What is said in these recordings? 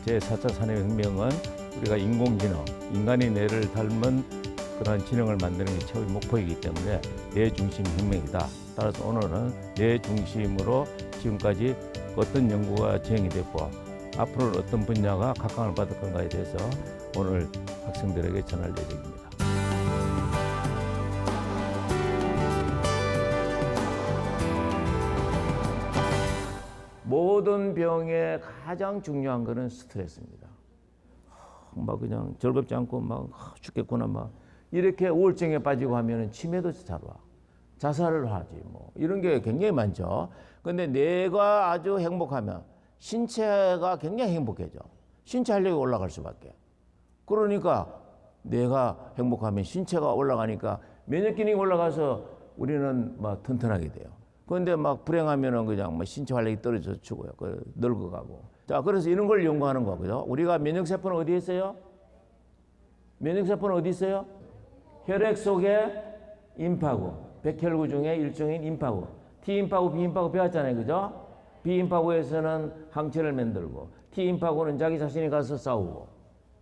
제4차 산업혁명은 우리가 인공지능, 인간의 뇌를 닮은 그런 지능을 만드는 게 최후의 목표이기 때문에 뇌 중심 혁명이다. 따라서 오늘은 뇌 중심으로 지금까지 어떤 연구가 진행이 됐고 앞으로 어떤 분야가 각광을 받을 건가에 대해서 오늘 학생들에게 전할 예정입니다. 모든 병의 가장 중요한 것은 스트레스입니다. 막 그냥 즐겁지 않고 막 죽겠구나 막 이렇게 우울증에 빠지고 하면은 치매도 잘 와. 자살을 하지 뭐 이런 게 굉장히 많죠. 근데 뇌가 아주 행복하면 신체가 굉장히 행복해져. 신체 활력이 올라갈 수밖에. 그러니까 뇌가 행복하면 신체가 올라가니까 면역 기능이 올라가서 우리는 막 튼튼하게 돼요. 그런데 막 불행하면은 그냥 뭐 신체 활력이 떨어져 죽어요. 늙어가고. 자, 그래서 이런 걸 연구하는 거고요. 우리가 면역세포는 어디에 있어요? 면역세포는 어디 있어요? 혈액 속에 임파구. 백혈구 중에 일종인 임파구. T임파구, B임파구 배웠잖아요. 그죠? B임파구에서는 항체를 만들고, T임파구는 자기 자신이 가서 싸우고.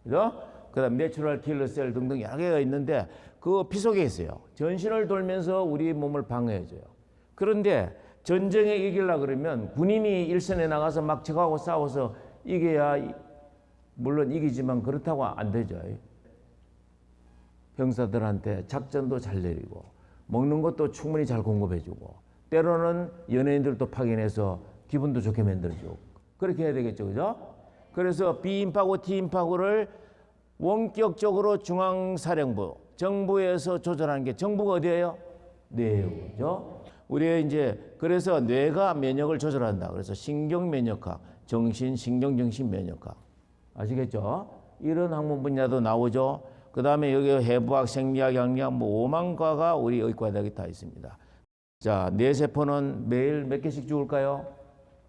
그죠? 그 다음 내추럴 킬러셀 등등 여러 개가 있는데, 그 피 속에 있어요. 전신을 돌면서 우리 몸을 방어해줘요. 그런데 전쟁에 이기려고 그러면 군인이 일선에 나가서 막 적하고 싸워서 이겨야 물론 이기지만 그렇다고 안 되죠. 병사들한테 작전도 잘 내리고 먹는 것도 충분히 잘 공급해주고 때로는 연예인들도 파견해서 기분도 좋게 만들어주고 그렇게 해야 되겠죠. 그죠? 그래서 B임파구, T임파구를 원격적으로 중앙사령부, 정부에서 조절하는 게 정부가 어디예요? 뇌죠. 우리 이제 그래서 뇌가 면역을 조절한다. 그래서 신경면역학, 신경정신면역학 아시겠죠? 이런 학문 분야도 나오죠. 그 다음에 여기 해부학, 생리학, 양리학 뭐 5만 과가 우리 의과대학에 다 있습니다. 자, 뇌세포는 매일 몇 개씩 죽을까요?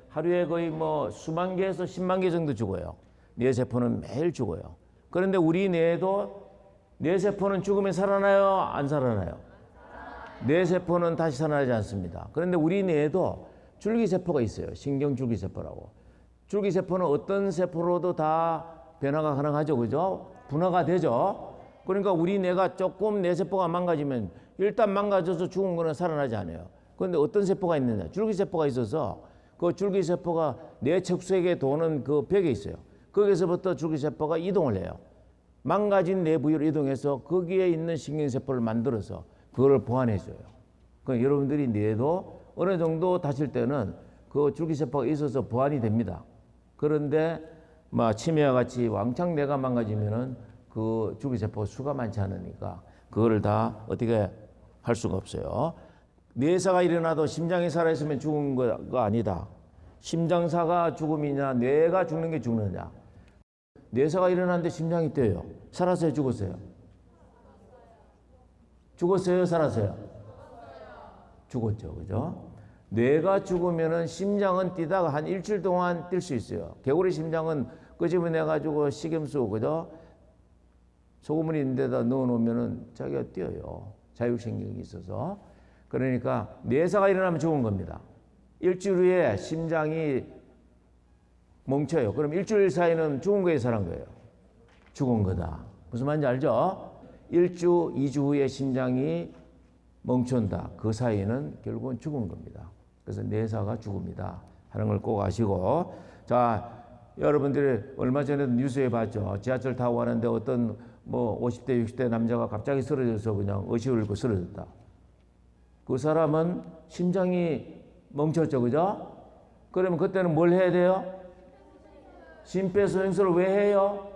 하루에 거의 뭐 수만 개에서 10만 개 정도 죽어요. 뇌세포는 매일 죽어요. 그런데 우리 뇌도 뇌세포는 죽으면 살아나요? 안 살아나요? 뇌세포는 다시 살아나지 않습니다. 그런데 우리 뇌에도 줄기세포가 있어요. 신경줄기세포라고. 줄기세포는 어떤 세포로도 다 변화가 가능하죠. 그죠? 분화가 되죠. 그러니까 우리 뇌가 조금 뇌세포가 망가지면 일단 망가져서 죽은 거는 살아나지 않아요. 그런데 어떤 세포가 있느냐. 줄기세포가 있어서 그 줄기세포가 뇌 척수에게 도는 그 벽에 있어요. 거기서부터 줄기세포가 이동을 해요. 망가진 뇌 부위로 이동해서 거기에 있는 신경세포를 만들어서 그걸 보완해줘요. 그러니까 여러분들이 뇌도 어느 정도 다칠 때는 그 줄기세포가 있어서 보완이 됩니다. 그런데 치매와 같이 왕창 뇌가 망가지면은 그 줄기세포 수가 많지 않으니까 그거를 다 어떻게 할 수가 없어요. 뇌사가 일어나도 심장이 살아있으면 죽은 거가 아니다. 심장사가 죽음이냐 뇌가 죽는 게 죽느냐. 뇌사가 일어났는데 심장이 뛰어요. 살았어요? 죽었어요? 죽었어요? 살았어요? 죽었죠. 그죠? 뇌가 죽으면은 심장은 뛰다가 한 일주일 동안 뛸 수 있어요. 개구리 심장은 끄집어내가지고 식염수, 그죠? 소금을 있는 데다 넣어놓으면은 자기가 뛰어요. 자율신경이 있어서. 그러니까 뇌사가 일어나면 죽은 겁니다. 일주일 후에 심장이 멈춰요. 그럼 일주일 사이는 죽은 거예요? 살은 거예요? 죽은 거다. 무슨 말인지 알죠? 1주, 2주 후에 심장이 멈춘다. 그 사이에는 결국은 죽은 겁니다. 그래서 뇌사가 죽음이다 하는 걸 꼭 아시고. 자, 여러분들이 얼마 전에도 뉴스에 봤죠. 지하철 타고 가는데 어떤 50대, 60대 남자가 갑자기 쓰러져서 그냥 의식을 잃고 쓰러졌다. 그 사람은 심장이 멈췄죠. 그죠? 그러면 그때는 뭘 해야 돼요? 심폐소생술을 왜 해요?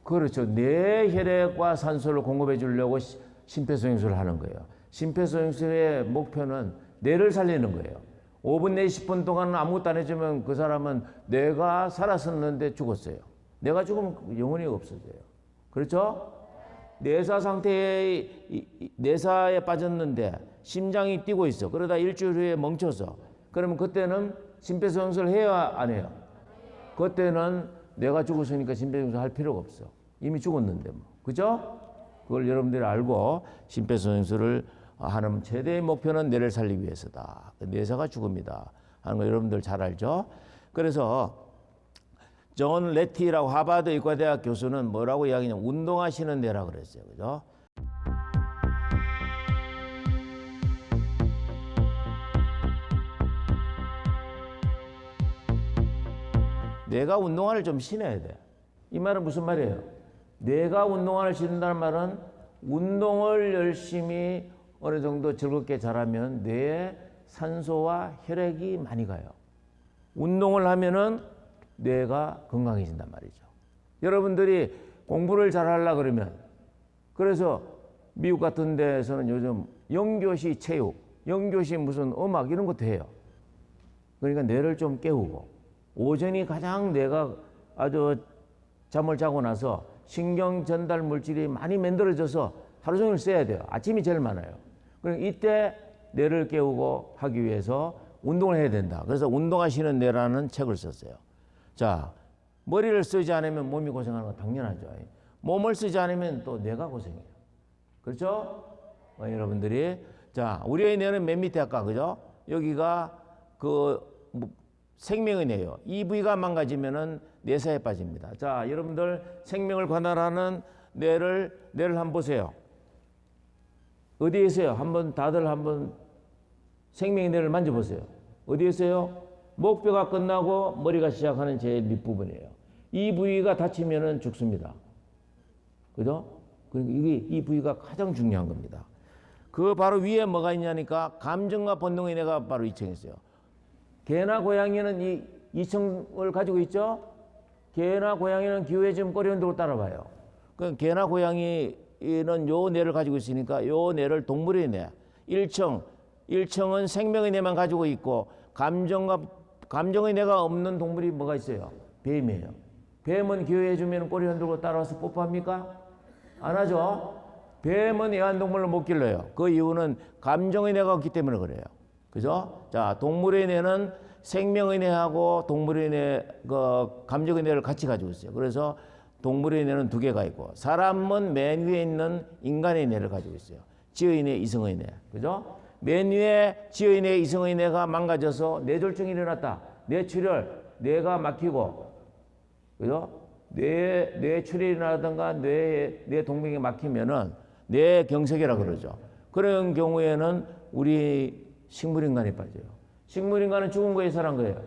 그렇죠. 뇌 혈액과 산소를 공급해 주려고 심폐소생술을 하는 거예요. 심폐소생술의 목표는 뇌를 살리는 거예요. 5분 내지 10분 동안 아무것도 안 해주면 그 사람은 뇌가 살았었는데 죽었어요. 뇌가 죽으면 영혼이 없어져요. 그렇죠? 뇌사 뇌사에 빠졌는데 심장이 뛰고 있어. 그러다 일주일 후에 멈춰서. 그러면 그때는 심폐소생술을 해야 안 해요? 그때는 뇌가 죽었으니까 심폐소생술 할 필요가 없어. 이미 죽었는데 뭐. 그죠? 그걸 여러분들이 알고 심폐소생술을 하는 최대의 목표는 뇌를 살리기 위해서다. 뇌사가 죽음이다 하는 거 여러분들 잘 알죠? 그래서 존 레티라고 하버드 의과대학 교수는 뭐라고 이야기냐면 운동하시는 데라 그랬어요. 그죠? 내가 운동화를 좀 신어야 돼. 이 말은 무슨 말이에요? 내가 운동화를 신는다는 말은 운동을 열심히 어느 정도 즐겁게 잘하면 뇌에 산소와 혈액이 많이 가요. 운동을 하면은 뇌가 건강해진단 말이죠. 여러분들이 공부를 잘하려고 그러면, 그래서 미국 같은 데서는 요즘 영교시 체육, 영교시 무슨 음악 이런 것도 해요. 그러니까 뇌를 좀 깨우고, 오전이 가장 뇌가 아주 잠을 자고 나서 신경 전달 물질이 많이 만들어져서 하루 종일 써야 돼요. 아침이 제일 많아요. 그러니까 이때 뇌를 깨우고 하기 위해서 운동을 해야 된다. 그래서 운동하시는 뇌라는 책을 썼어요. 자, 머리를 쓰지 않으면 몸이 고생하는 거 당연하죠. 몸을 쓰지 않으면 또 뇌가 고생해요. 그렇죠? 여러분들이. 자, 우리의 뇌는 맨 밑에 아까, 그죠? 여기가 생명의 뇌예요. 이 부위가 망가지면은 뇌사에 빠집니다. 자, 여러분들 생명을 관할하는 뇌를 한번 보세요. 어디에 있어요? 다들 한번 생명의 뇌를 만져보세요. 어디에 있어요? 목뼈가 끝나고 머리가 시작하는 제일 밑부분이에요. 이 부위가 다치면은 죽습니다. 그죠? 그러니까 이 부위가 가장 중요한 겁니다. 그 바로 위에 뭐가 있냐니까 감정과 본능의 뇌가 바로 2층에 있어요. 개나 고양이는 이 2층을 가지고 있죠? 개나 고양이는 기후에 지금 꼬리 흔들고 따라봐요. 그럼 개나 고양이는 요 뇌를 가지고 있으니까 요 뇌를 동물의 뇌. 1층은 생명의 뇌만 가지고 있고 감정의 뇌가 없는 동물이 뭐가 있어요? 뱀이에요. 뱀은 기회해 주면 꼬리 흔들고 따라와서 뽀뽀합니까? 안 하죠? 뱀은 애완동물로 못 길러요. 그 이유는 감정의 뇌가 없기 때문에 그래요. 그죠? 자, 동물의 뇌는 생명의 뇌하고 동물의 뇌, 감정의 뇌를 같이 가지고 있어요. 그래서 동물의 뇌는 2개가 있고, 사람은 맨 위에 있는 인간의 뇌를 가지고 있어요. 지의 뇌, 이성의 뇌. 그죠? 맨 위에 지의 뇌, 이성의 뇌가 망가져서 뇌졸중이 일어났다. 뇌출혈, 뇌가 막히고, 그죠? 뇌출혈이 일어나든가 뇌 동맥이 막히면은 뇌경색이라 그러죠. 그런 경우에는 우리 식물인간에 빠져요. 식물인간은 죽은 거예요, 살아난 거예요?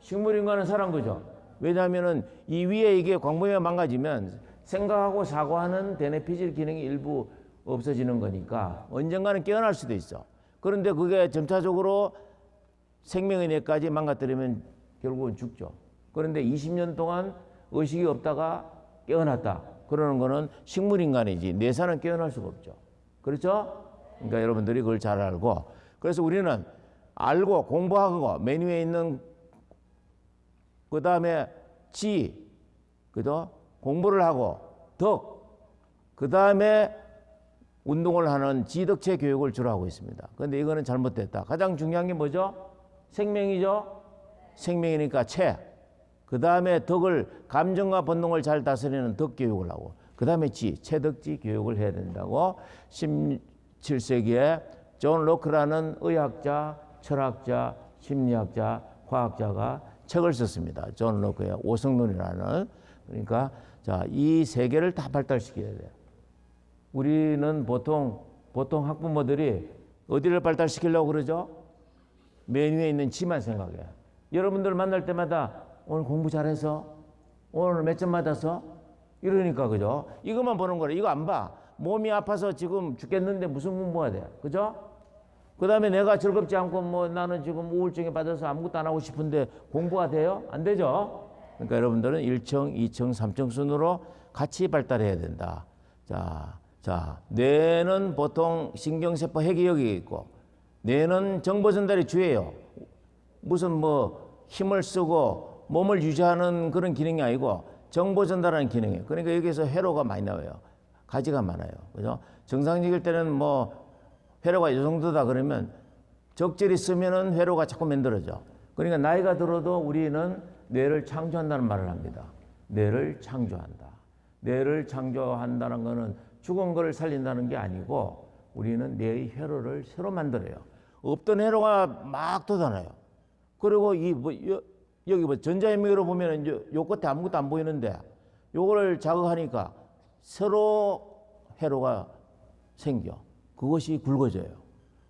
식물인간은 살아난 거죠. 왜냐하면은 이 위에 이게 광범위가 망가지면 생각하고 사고하는 대뇌 피질 기능이 일부 없어지는 거니까 언젠가는 깨어날 수도 있어. 그런데 그게 점차적으로 생명의 뇌까지 망가뜨리면 결국은 죽죠. 그런데 20년 동안 의식이 없다가 깨어났다. 그러는 거는 식물인간이지 뇌사는 깨어날 수가 없죠. 그렇죠? 그러니까 여러분들이 그걸 잘 알고, 그래서 우리는 알고 공부하고 맨 위에 있는 그 다음에 지, 그죠? 공부를 하고 덕, 그 다음에 운동을 하는 지덕체 교육을 주로 하고 있습니다. 그런데 이거는 잘못됐다. 가장 중요한 게 뭐죠? 생명이죠? 생명이니까 체. 그 다음에 덕을, 감정과 본능을 잘 다스리는 덕 교육을 하고, 그 다음에 지, 체덕지 교육을 해야 된다고 17세기에 존 로크라는 의학자, 철학자, 심리학자, 과학자가 책을 썼습니다. 존 로크의 오성론이라는. 그러니까 자, 이 3개를 다 발달시켜야 돼요. 우리는 보통 학부모들이 어디를 발달시키려고 그러죠? 맨 위에 있는 지만 생각해. 여러분들 만날 때마다 오늘 공부 잘해서, 오늘 몇 점 맞았어? 이러니까, 그죠? 이것만 보는 거래. 이거 안 봐. 몸이 아파서 지금 죽겠는데 무슨 공부가 돼? 그죠? 그 다음에 내가 즐겁지 않고 나는 지금 우울증에 빠져서 아무것도 안 하고 싶은데 공부가 돼요? 안 되죠? 그러니까 여러분들은 1층, 2층, 3층 순으로 같이 발달해야 된다. 자, 뇌는 보통 신경세포 핵이 여기 있고, 뇌는 정보 전달의 주예요. 무슨 힘을 쓰고 몸을 유지하는 그런 기능이 아니고 정보 전달하는 기능이에요. 그러니까 여기서 회로가 많이 나와요. 가지가 많아요. 그죠? 정상적일 때는 회로가 이 정도다 그러면 적절히 쓰면은 회로가 자꾸 만들어져. 그러니까 나이가 들어도 우리는 뇌를 창조한다는 말을 합니다. 뇌를 창조한다. 뇌를 창조한다는 거는 죽은 거를 살린다는 게 아니고 우리는 뇌의 회로를 새로 만들어요. 없던 회로가 막 돋아나요. 그리고 여기 뭐 전자현미경으로 보면은 요 끝에 아무것도 안 보이는데 요거를 자극하니까 서로 회로가 생겨. 그것이 굵어져요.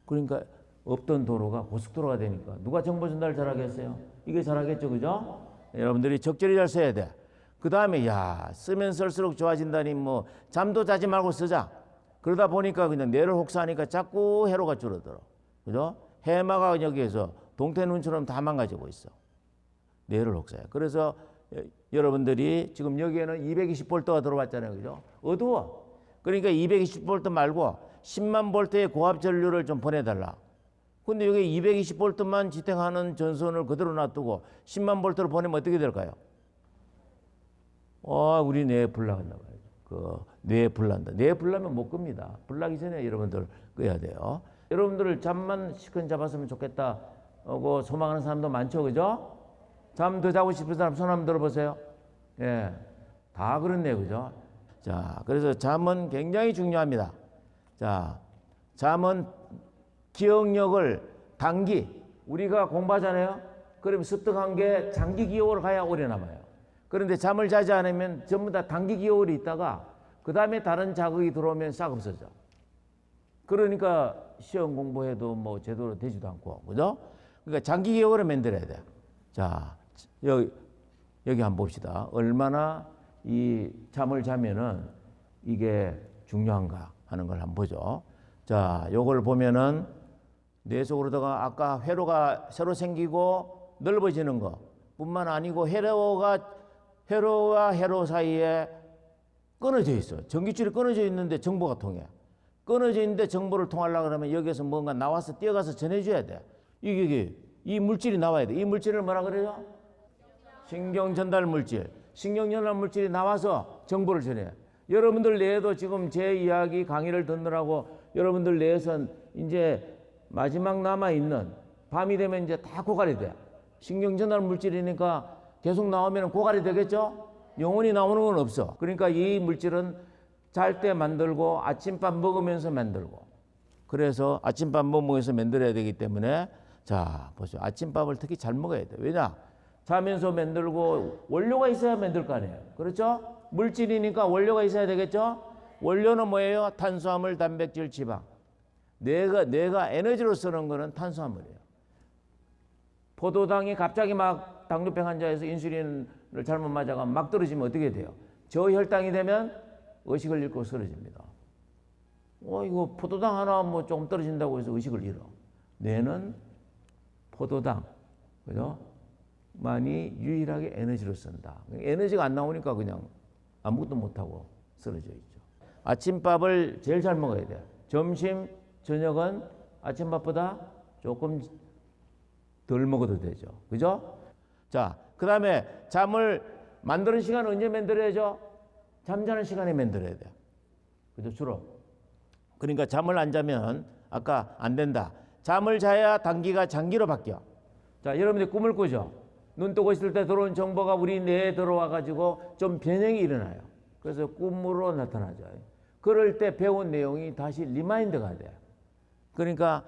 그러니까 없던 도로가 고속도로가 되니까 누가 정보 전달 잘하겠어요? 이게 잘하겠죠, 그죠? 여러분들이 적절히 잘 써야 돼. 그 다음에 야 쓰면 쓸수록 좋아진다니 뭐 잠도 자지 말고 쓰자. 그러다 보니까 그냥 뇌를 혹사하니까 자꾸 회로가 줄어들어. 그죠? 해마가 여기에서 동태눈처럼 다 망가지고 있어. 뇌를 혹사해. 그래서 여러분들이 지금 여기에는 220V가 들어왔잖아요. 그죠? 어두워. 그러니까 220V 말고 10만 볼트의 고압 전류를 좀 보내달라. 근데 여기 220V만 지탱하는 전선을 그대로 놔두고 10만 볼트를 보내면 어떻게 될까요? 우리 뇌에 불 나간다 봐요. 뇌에 불 난다. 뇌에 불 나면 못 끕니다. 불 나기 전에 여러분들 끄야 돼요. 여러분들 잠만 시큰 잡았으면 좋겠다. 소망하는 사람도 많죠, 그죠? 잠 더 자고 싶은 사람 손 한번 들어보세요. 예, 다 그렇네, 그죠? 자, 그래서 잠은 굉장히 중요합니다. 자, 잠은 기억력을 우리가 공부하잖아요. 그러면 습득한 게 장기 기억으로 가야 오래 남아요. 그런데 잠을 자지 않으면 전부 다 단기 기억으로 있다가 그 다음에 다른 자극이 들어오면 싹 없어져. 그러니까 시험 공부해도 뭐 제대로 되지도 않고, 그죠? 그러니까 장기 기억으로 만들어야 돼. 자, 여기 한번 봅시다. 얼마나 이 잠을 자면은 이게 중요한가 하는 걸 한번 보죠. 자, 요걸 보면은 뇌 속으로다가 아까 회로가 새로 생기고 넓어지는 거 뿐만 아니고 회로와 회로 사이에 끊어져 있어. 전기줄이 끊어져 있는데 정보가 통해. 끊어져 있는데 정보를 통하려고 그러면 여기에서 뭔가 나와서 뛰어가서 전해줘야 돼. 이 물질이 나와야 돼. 이 물질을 뭐라 그래요? 신경 전달 물질. 신경 전달 물질이 나와서 정보를 전해. 여러분들 뇌에도 지금 제 이야기 강의를 듣느라고 여러분들 뇌에선 이제 마지막 남아있는 밤이 되면 이제 다 고갈이 돼. 신경 전달 물질이니까 계속 나오면 고갈이 되겠죠? 영원히 나오는 건 없어. 그러니까 이 물질은 잘 때 만들고 아침밥 먹으면서 만들고. 그래서 아침밥 먹으면서 만들어야 되기 때문에 자, 보세요. 아침밥을 특히 잘 먹어야 돼. 왜냐? 자면서 만들고 원료가 있어야 만들 거 아니에요. 그렇죠? 물질이니까 원료가 있어야 되겠죠? 원료는 뭐예요? 탄수화물, 단백질, 지방. 뇌가 에너지로 쓰는 거는 탄수화물이에요. 포도당이 갑자기 막 당뇨병 환자에서 인슐린을 잘못 맞아가 막 떨어지면 어떻게 돼요? 저혈당이 되면 의식을 잃고 쓰러집니다. 이거 포도당 하나 뭐 조금 떨어진다고 해서 의식을 잃어. 뇌는 포도당, 그죠? 많이 유일하게 에너지로 쓴다. 에너지가 안 나오니까 그냥 아무것도 못하고 쓰러져 있죠. 아침밥을 제일 잘 먹어야 돼요. 점심, 저녁은 아침밥보다 조금 덜 먹어도 되죠. 그죠? 자, 그 다음에 잠을 만드는 시간은 언제 만들어야죠? 잠자는 시간에 만들어야 돼요. 그죠? 주로. 그러니까 잠을 안 자면 아까 안 된다. 잠을 자야 단기가 장기로 바뀌어. 자, 여러분들 꿈을 꾸죠? 눈 뜨고 있을 때 들어온 정보가 우리 뇌에 들어와가지고 좀 변형이 일어나요. 그래서 꿈으로 나타나죠. 그럴 때 배운 내용이 다시 리마인드가 돼요. 그러니까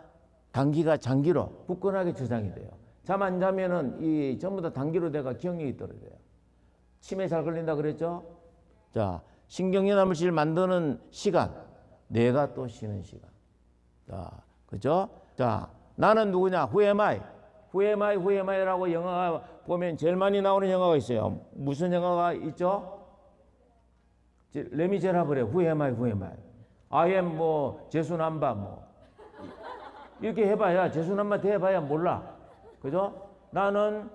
단기가 장기로 굳건하게 저장이 돼요. 잠 안 자면은 이 전부 다 단기로 돼가 기억력이 떨어져요. 치매 잘 걸린다 그랬죠? 자, 신경연화물질 만드는 시간, 뇌가 또 쉬는 시간. 자, 그죠? 자, 나는 누구냐? Who am I? Who am I? Who am I라고 영화가 보면 제일 많이 나오는 영화가 있어요. 무슨 영화가 있죠? 레미제라블에 Who am I? Who am I? I am 뭐 제수남바 뭐 이렇게 해봐야 제수남바 대해봐야 몰라. 그죠? 나는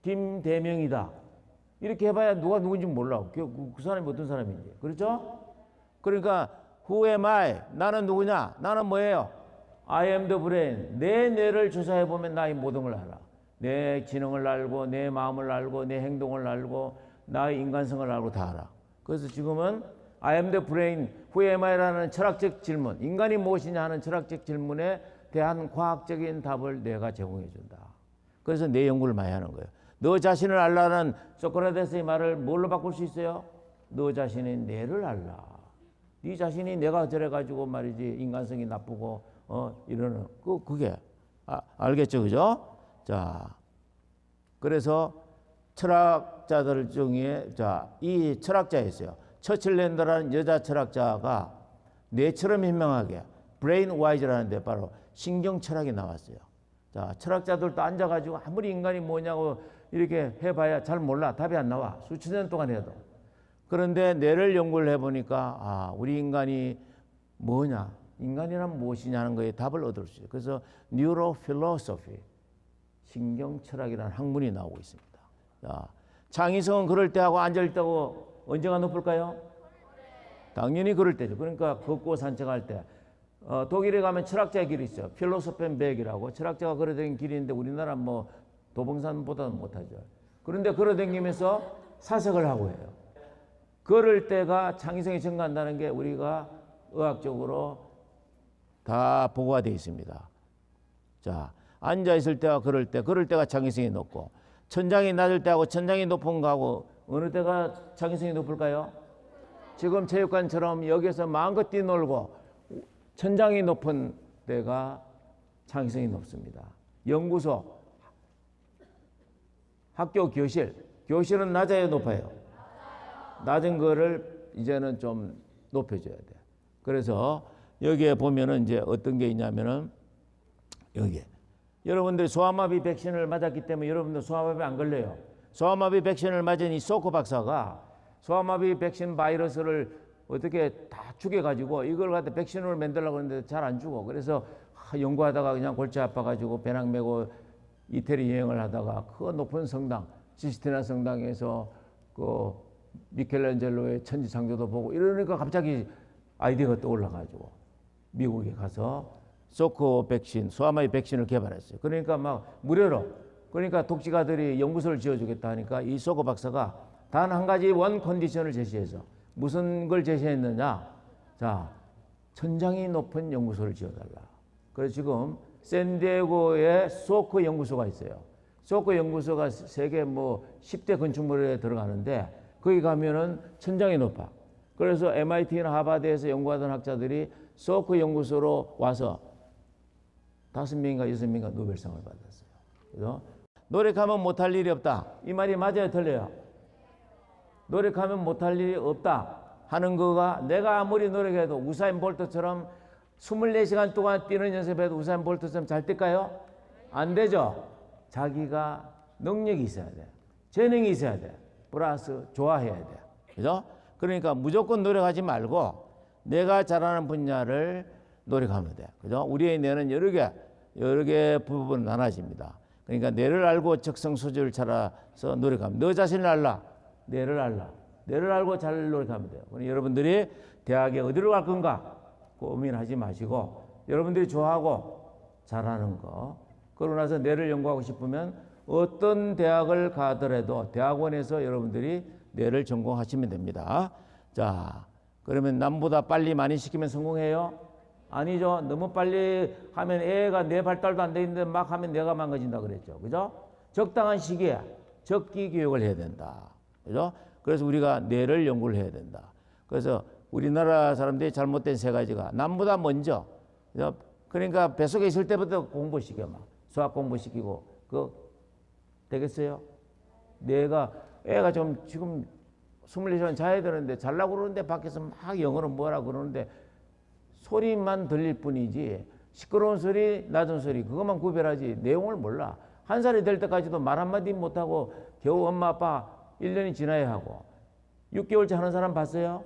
김대명이다. 이렇게 해봐야 누가 누군지 몰라. 그 사람이 어떤 사람인지. 그렇죠? 그러니까 Who am I? 나는 누구냐? 나는 뭐예요? I am the brain. 내 뇌를 조사해보면 나의 모든 걸 알아. 내 지능을 알고 내 마음을 알고 내 행동을 알고 나의 인간성을 알고 다 알아. 그래서 지금은 I am the brain, who am I라는 철학적 질문, 인간이 무엇이냐 하는 철학적 질문에 대한 과학적인 답을 뇌가 제공해 준다. 그래서 뇌 연구를 많이 하는 거예요. 너 자신을 알라는 소크라테스의 말을 뭘로 바꿀 수 있어요? 너 자신의 뇌를 알라. 네 자신이 내가 저래가지고 말이지 인간성이 나쁘고 이러는 그게 알겠죠, 그죠? 자, 그래서 철학자들 중에 이 철학자였어요. 처칠랜드라는 여자 철학자가 뇌처럼 현명하게 브레인 와이즈라는데 바로 신경 철학이 나왔어요. 자, 철학자들도 앉아가지고 아무리 인간이 뭐냐고 이렇게 해봐야 잘 몰라. 답이 안 나와. 수천 년 동안 해도. 그런데 뇌를 연구를 해보니까 우리 인간이 뭐냐, 인간이란 무엇이냐 하는 거에 답을 얻을 수 있어요. 그래서 뉴로필로소피, 신경철학이라는 학문이 나오고 있습니다. 자, 창의성은 그럴 때하고 앉을 때하고 언제가 높을까요? 당연히 그럴 때죠. 그러니까 걷고 산책할 때. 독일에 가면 철학자의 길이 있어요. 필로소펜백이라고 철학자가 걸어다니는 길이 있는데 우리나라 뭐 도봉산보다는 못하죠. 그런데 걸어다니면서 사색을 하고 해요. 걸을 때가 창의성이 증가한다는 게 우리가 의학적으로 다 보고가 되어 있습니다. 자, 앉아 있을 때와 걸을 때가 창의성이 높고, 천장이 낮을 때하고 천장이 높은 거하고 어느 때가 창의성이 높을까요? 지금 체육관처럼 여기서 마음껏 뛰놀고 천장이 높은 데가 창의성이 높습니다. 연구소, 학교 교실은 낮아요, 높아요? 낮은 거를 이제는 좀 높여줘야 돼. 그래서 여기에 보면은 이제 어떤 게 있냐면은 여기에 여러분들이 소아마비 백신을 맞았기 때문에 여러분들 소아마비 안 걸려요. 소아마비 백신을 맞은 이 소코 박사가 소아마비 백신 바이러스를 어떻게 다 죽여가지고 이걸 갖다 백신으로 만들려고 하는데 잘 안 죽어. 그래서 연구하다가 그냥 골치 아파가지고 배낭 메고 이태리 여행을 하다가 그 높은 성당, 시스티나 성당에서 그 미켈란젤로의 천지창조도 보고 이러니까 갑자기 아이디어가 떠올라가지고 미국에 가서 소코 백신, 소아마비 백신을 개발했어요. 그러니까 막 무료로, 그러니까 독지가들이 연구소를 지어주겠다 하니까 이 소코 박사가 단 한 가지 원 컨디션을 제시해서 무슨 걸 제시했느냐? 자, 천장이 높은 연구소를 지어달라. 그래서 지금 샌디에고에 소코 연구소가 있어요. 소코 연구소가 세계 뭐 10대 건축물에 들어가는데 거기 가면은 천장이 높아. 그래서 MIT나 하버드에서 연구하던 학자들이 소코 연구소로 와서 5명인가 6명인가 노벨상을 받았어요. 그래서 노력하면 못할 일이 없다. 이 말이 맞아요, 틀려요? 노력하면 못할 일이 없다 하는 거가 내가 아무리 노력해도 우사인 볼트처럼 24시간 동안 뛰는 연습해도 우사인 볼트처럼 잘 뛸까요? 안 되죠. 자기가 능력이 있어야 돼. 재능이 있어야 돼. 플러스 좋아해야 돼. 그죠? 그러니까 무조건 노력하지 말고 내가 잘하는 분야를 노력하면 돼. 그죠? 우리의 뇌는 여러 개 부분 나눠집니다. 그러니까 뇌를 알고 적성 소질을 찾아서 노력하면 너 자신을 알라. 뇌를 알라. 뇌를 알고 잘 노력하면 돼요. 그럼 여러분들이 대학에 어디로 갈 건가 고민하지 마시고 여러분들이 좋아하고 잘하는 거, 그러고 나서 뇌를 연구하고 싶으면 어떤 대학을 가더라도 대학원에서 여러분들이 뇌를 전공하시면 됩니다. 자, 그러면 남보다 빨리 많이 시키면 성공해요? 아니죠. 너무 빨리 하면 애가 뇌 발달도 안 돼 있는데 막 하면 뇌가 망가진다 그랬죠. 그죠? 적당한 시기에 적기 교육을 해야 된다. 그죠? 그래서 우리가 뇌를 연구를 해야 된다. 그래서 우리나라 사람들이 잘못된 세 가지가 남보다 먼저, 그죠? 그러니까 뱃속에 있을 때부터 공부시켜 막 수학 공부시키고 그거 되겠어요? 애가 좀 지금 24시간 자야 되는데 자려고 그러는데 밖에서 막 영어로 뭐라 그러는데 소리만 들릴 뿐이지 시끄러운 소리, 낮은 소리 그것만 구별하지 내용을 몰라. 1살이 될 때까지도 말 한마디 못하고 겨우 엄마 아빠 1년이 지나야 하고 6개월째 하는 사람 봤어요?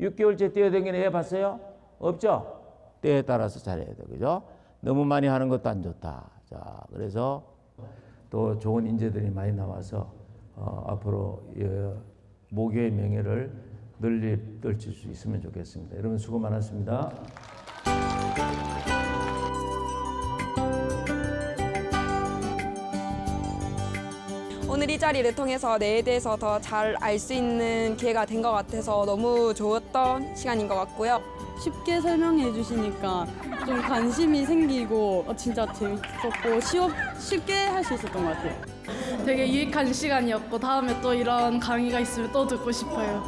6개월째 뛰어다니는 애 봤어요? 없죠? 때에 따라서 잘해야 돼. 그죠? 너무 많이 하는 것도 안 좋다. 자, 그래서 또 좋은 인재들이 많이 나와서 앞으로 모교의 명예를 넓힐 수 있으면 좋겠습니다. 여러분 수고 많았습니다. 오늘 이 자리를 통해서 뇌에 대해서 더 잘 알 수 있는 기회가 된 것 같아서 너무 좋았던 시간인 것 같고요. 쉽게 설명해 주시니까 좀 관심이 생기고 진짜 재밌었고 쉽게 할 수 있었던 것 같아요. 되게 유익한 시간이었고 다음에 또 이런 강의가 있으면 또 듣고 싶어요.